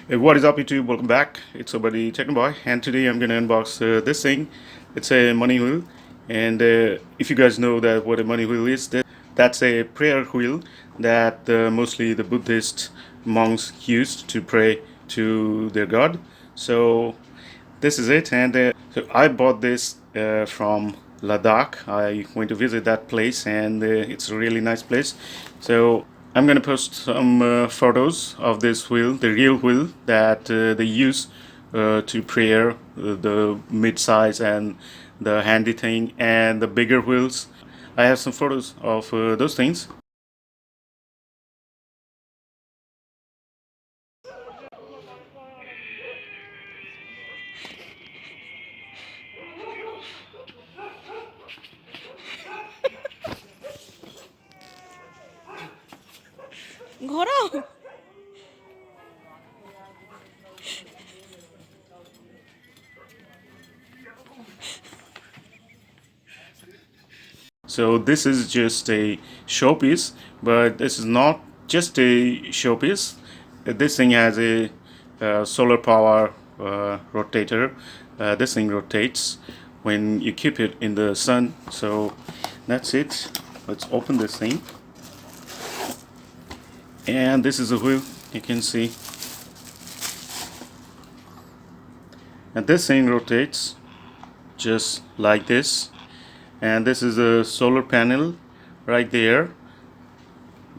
Hey, what is up, YouTube? Welcome back. It's your buddy Technoboy, and today I'm gonna unbox this thing. It's a money wheel, and if you guys know that what a money wheel is, that's a prayer wheel that mostly the Buddhist monks used to pray to their god. So this is it, and so I bought this from Ladakh. I went to visit that place, and it's a really nice place. So I'm gonna post some photos of this wheel, the real wheel that they use to prayer, the mid-size and the handy thing, and the bigger wheels. I have some photos of those things. ঘোরাও। So this is just a showpiece, but this is not just a showpiece. This thing has a solar power rotator. This thing rotates when you keep it in the sun. So that's it. Let's open this thing. And this is a wheel, you can see. And this thing rotates just like this. And this is a solar panel right there,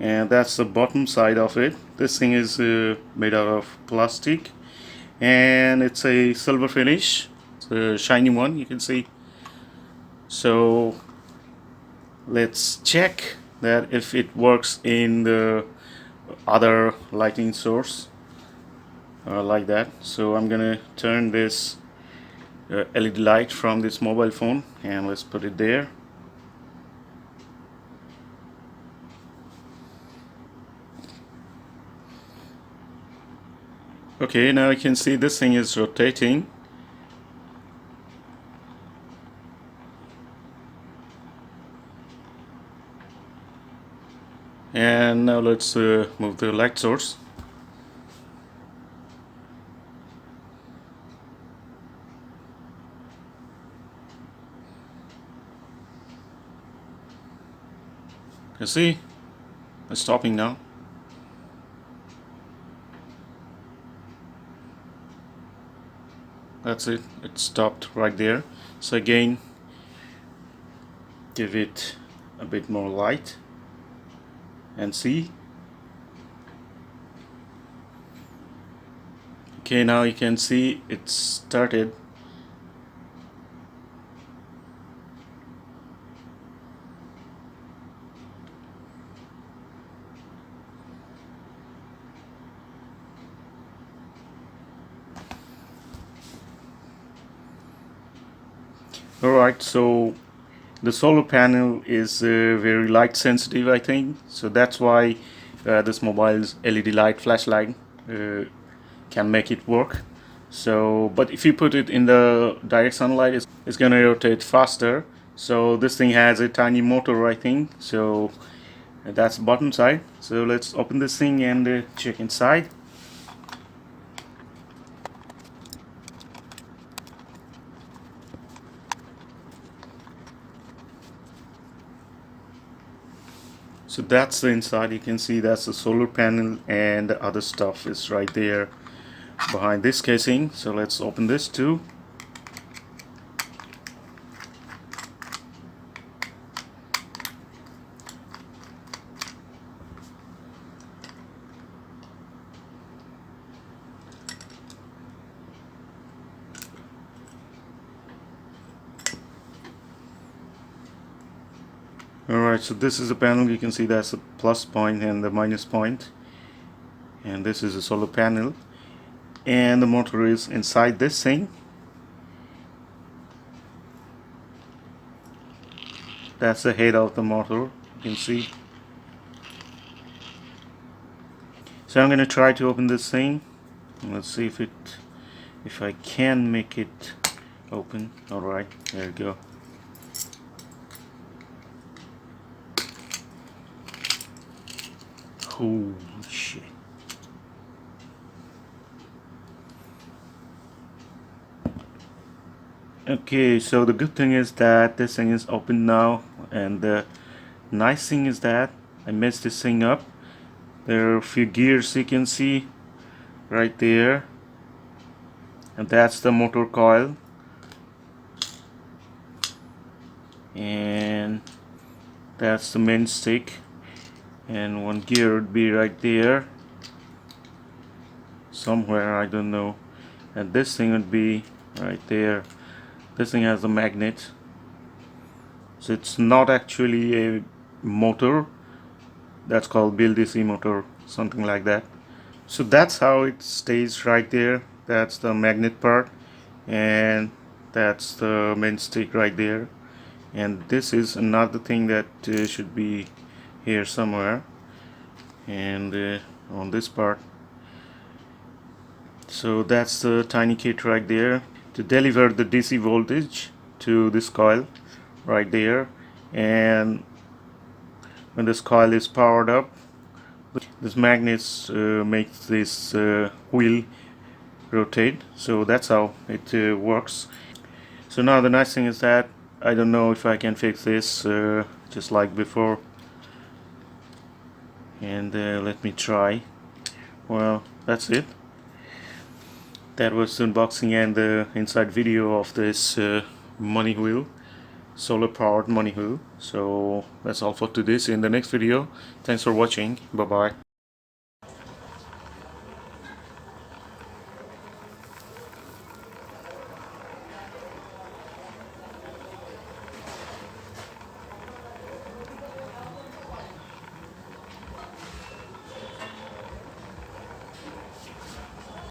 and that's the bottom side of it. This thing is made out of plastic, and it's a silver finish. It's a shiny one, you can see. So let's check that if it works in the other lighting source like that. So I'm gonna turn this LED light from this mobile phone, and let's put it there. Okay, now you can see this thing is rotating. And now let's move the light source. You see, it's stopping now. That's it, it stopped right there. So again, give it a bit more light and see. Okay, now you can see it started. Alright, so the solar panel is very light sensitive, I think. So that's why this mobile's LED light flashlight uh, can make it work. So, but if you put it in the direct sunlight, it's gonna rotate faster. So this thing has a tiny motor, I think. So that's the bottom side. So let's open this thing and check inside. So that's the inside. You can see that's the solar panel, and the other stuff is right there behind this casing. So let's open this too. Alright, so this is a panel. You can see that's the plus point and the minus point. And this is a solar panel. And the motor is inside this thing. That's the head of the motor, you can see. So I'm gonna try to open this thing. Let's see if I can make it open. Alright, there we go. Holy shit. Okay, so the good thing is that this thing is open now, and the nice thing is that I messed this thing up. There are a few gears you can see right there, and that's the motor coil, and that's the main stick, and one gear would be right there somewhere, I don't know, and this thing would be right there. This thing has a magnet, so it's not actually a motor. That's called BLDC motor, something like that. So that's how it stays right there. That's the magnet part, and that's the main stick right there. And this is another thing that should be here somewhere, and on this part. So that's the tiny kit right there to deliver the DC voltage to this coil right there. And when this coil is powered up, this magnets makes this wheel rotate. So that's how it works. So now the nice thing is that I don't know if I can fix this just like before, and let me try. Well, that's it. That was the unboxing and the inside video of this money wheel, solar powered money wheel. So that's all for today. See you in the next video. Thanks for watching. Bye bye.